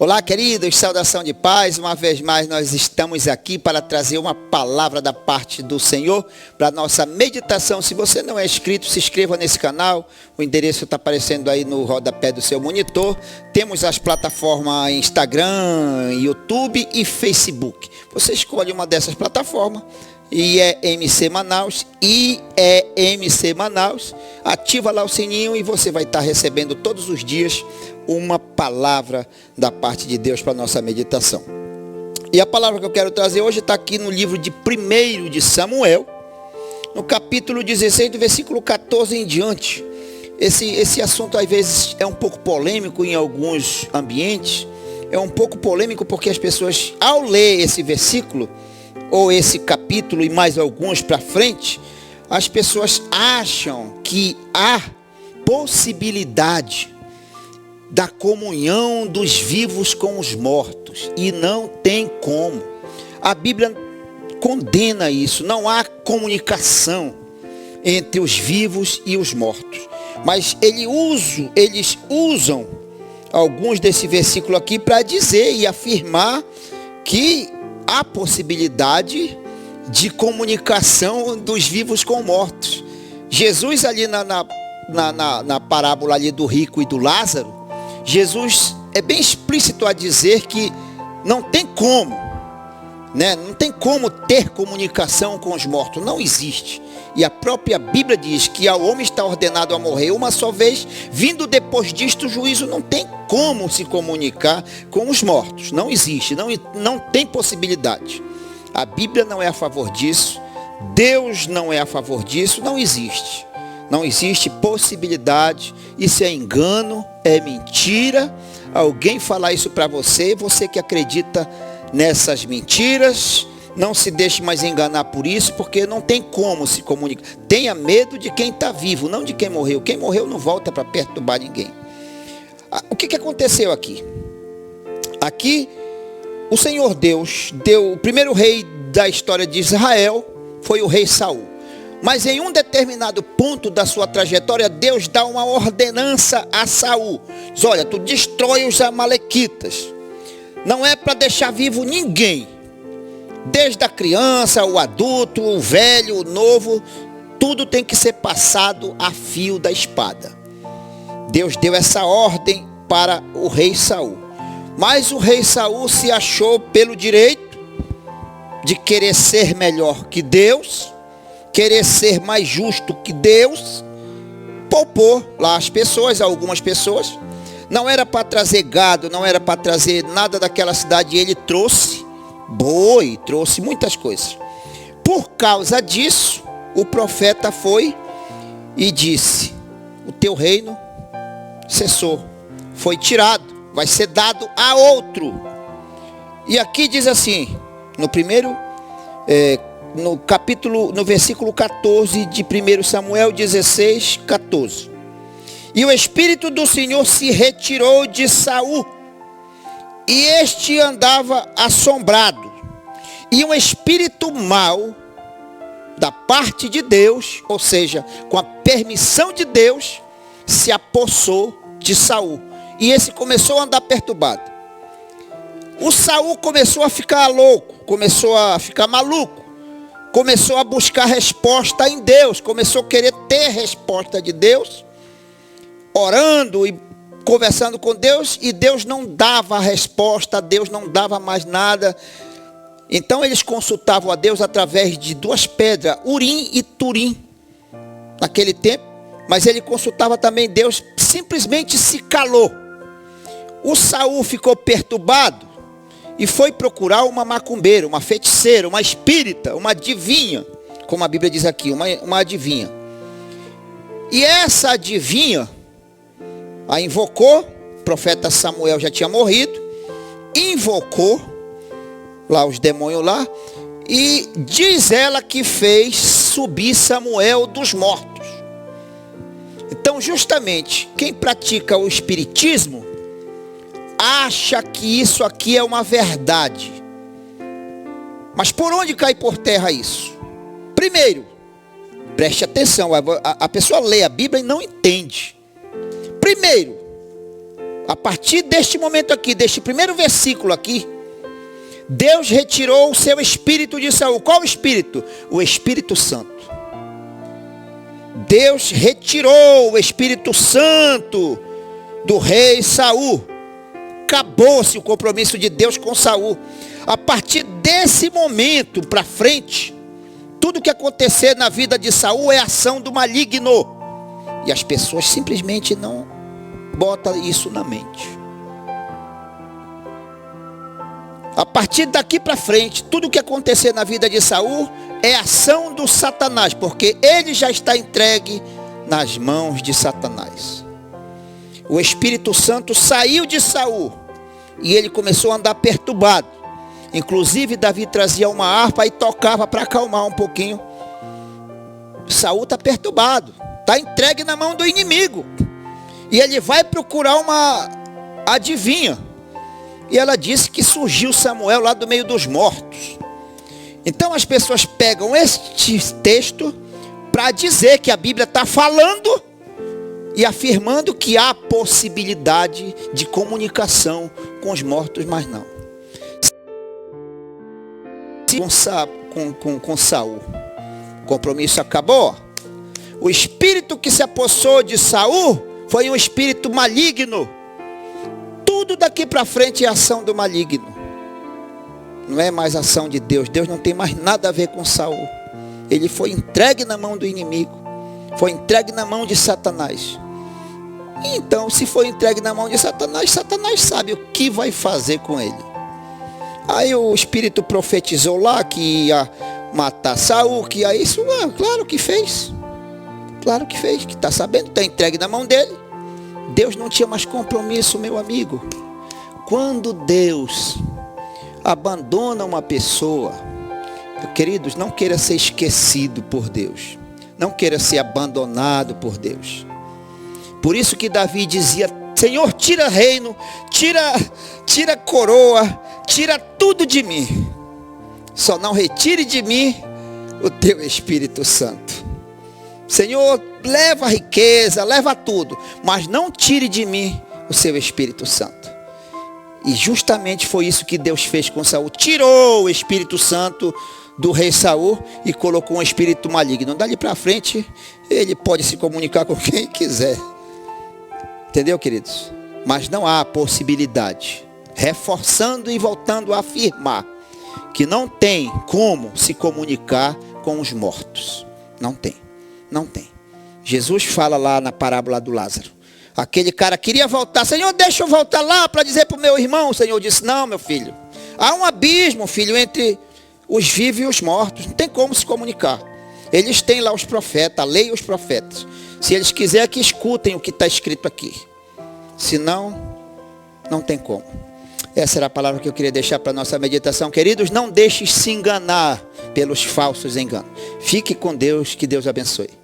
Olá, queridos, saudação de paz. Uma vez mais nós estamos aqui para trazer uma palavra da parte do Senhor para a nossa meditação. Se você não é inscrito, se inscreva nesse canal. O endereço está aparecendo aí no rodapé do seu monitor. Temos as plataformas Instagram, YouTube e Facebook. Você escolhe uma dessas plataformas. IEMC Manaus, IEMC Manaus, ativa lá o sininho e você vai estar recebendo todos os dias uma palavra da parte de Deus para a nossa meditação. E a palavra que eu quero trazer hoje está aqui no livro de 1 de Samuel, no capítulo 16, do versículo 14 em diante. Esse assunto às vezes é um pouco polêmico em alguns ambientes, é um pouco polêmico porque as pessoas, ao ler esse versículo, ou esse capítulo e mais alguns para frente, as pessoas acham que há possibilidade da comunhão dos vivos com os mortos, e não tem como. A Bíblia condena isso, não há comunicação entre os vivos e os mortos. Mas eles usam alguns desse versículo aqui para dizer e afirmar que há possibilidade de comunicação dos vivos com mortos. Jesus ali na parábola ali do rico e do Lázaro, Jesus é bem explícito a dizer que não tem como, né? Não tem como ter comunicação com os mortos, não existe. E a própria Bíblia diz que ao homem está ordenado a morrer uma só vez, vindo depois disto o juízo. Não tem como se comunicar com os mortos, não existe, não tem possibilidade. A Bíblia não é a favor disso, Deus não é a favor disso, não existe. Não existe possibilidade, isso é engano, é mentira. Alguém falar isso para você, você que acredita nessas mentiras, não se deixe mais enganar por isso, porque não tem como se comunicar. Tenha medo de quem está vivo, não de quem morreu. Quem morreu não volta para perturbar ninguém. O que aconteceu aqui? Aqui, o Senhor Deus deu o primeiro rei da história de Israel, foi o rei Saul. Mas em um determinado ponto da sua trajetória, Deus dá uma ordenança a Saul. Diz: olha, tu destrói os amalequitas. Não é para deixar vivo ninguém. Desde a criança, o adulto, o velho, o novo, tudo tem que ser passado a fio da espada. Deus deu essa ordem para o rei Saul. Mas o rei Saul se achou pelo direito de querer ser melhor que Deus, querer ser mais justo que Deus, poupou lá as pessoas, algumas pessoas. Não era para trazer gado, não era para trazer nada daquela cidade, ele trouxe boi, trouxe muitas coisas. Por causa disso, o profeta foi e disse: o teu reino cessou, foi tirado, vai ser dado a outro. E aqui diz assim, no versículo 14 de 1 Samuel 16, 14. E o Espírito do Senhor se retirou de Saul, e este andava assombrado. E um espírito mau da parte de Deus, ou seja, com a permissão de Deus, se apossou de Saul. E esse começou a andar perturbado. O Saul começou a ficar louco, começou a ficar maluco, começou a buscar resposta em Deus, começou a querer ter resposta de Deus, orando e conversando com Deus, e Deus não dava a resposta, Deus não dava mais nada. Então eles consultavam a Deus através de duas pedras, Urim e Turim, naquele tempo. Mas ele consultava também Deus, simplesmente se calou. O Saul ficou perturbado e foi procurar uma macumbeira, uma feiticeira, uma espírita, uma adivinha, como a Bíblia diz aqui, uma adivinha. E essa adivinha a invocou, o profeta Samuel já tinha morrido, invocou lá os demônios lá, e diz ela que fez subir Samuel dos mortos. Então justamente, quem pratica o espiritismo, acha que isso aqui é uma verdade. Mas por onde cai por terra isso? Primeiro, preste atenção, a pessoa lê a Bíblia e não entende. Primeiro, A partir deste momento aqui, deste primeiro versículo aqui, Deus retirou o seu espírito de Saul. Qual espírito? O Espírito Santo. Deus retirou o Espírito Santo do rei Saul. Acabou-se o compromisso de Deus com Saul. A partir desse momento para frente, tudo que acontecer na vida de Saul é ação do maligno. E as pessoas simplesmente não botam isso na mente. A partir daqui para frente, tudo que acontecer na vida de Saul é ação do Satanás, porque ele já está entregue nas mãos de Satanás. O Espírito Santo saiu de Saul e ele começou a andar perturbado. Inclusive Davi trazia uma harpa e tocava para acalmar um pouquinho. Saul está perturbado, está entregue na mão do inimigo. E ele vai procurar uma adivinha. E ela disse que surgiu Samuel lá do meio dos mortos. Então as pessoas pegam este texto para dizer que a Bíblia está falando e afirmando que há possibilidade de comunicação com os mortos, mas não. Com Saul, o compromisso acabou. O espírito que se apossou de Saul foi um espírito maligno. Tudo daqui para frente é ação do maligno. Não é mais ação de Deus. Deus não tem mais nada a ver com Saul. Ele foi entregue na mão do inimigo. Foi entregue na mão de Satanás. Então, se foi entregue na mão de Satanás, Satanás sabe o que vai fazer com ele. Aí o espírito profetizou lá que ia matar Saul, que ia isso. Claro que fez. Claro que fez, que está sabendo, está entregue na mão dele. Deus não tinha mais compromisso, meu amigo. Quando Deus abandona uma pessoa, queridos, não queira ser esquecido por Deus. Não queira ser abandonado por Deus. Por isso que Davi dizia: Senhor, tira reino, tira coroa, tira tudo de mim. Só não retire de mim o teu Espírito Santo. Senhor, leva a riqueza, leva tudo, mas não tire de mim o seu Espírito Santo. E justamente foi isso que Deus fez com Saul. Tirou o Espírito Santo do rei Saul e colocou um espírito maligno. Dali para frente, ele pode se comunicar com quem quiser. Entendeu, queridos? Mas não há possibilidade. Reforçando e voltando a afirmar que não tem como se comunicar com os mortos. Não tem. Não tem. Jesus fala lá na parábola do Lázaro. Aquele cara queria voltar. Senhor, deixa eu voltar lá para dizer para o meu irmão. O Senhor disse: não, meu filho. Há um abismo, filho, entre os vivos e os mortos. Não tem como se comunicar. Eles têm lá os profetas, a lei e os profetas. Se eles quiserem que escutem o que está escrito aqui. Senão, não tem como. Essa era a palavra que eu queria deixar para a nossa meditação. Queridos, não deixe se enganar pelos falsos enganos. Fique com Deus, que Deus abençoe.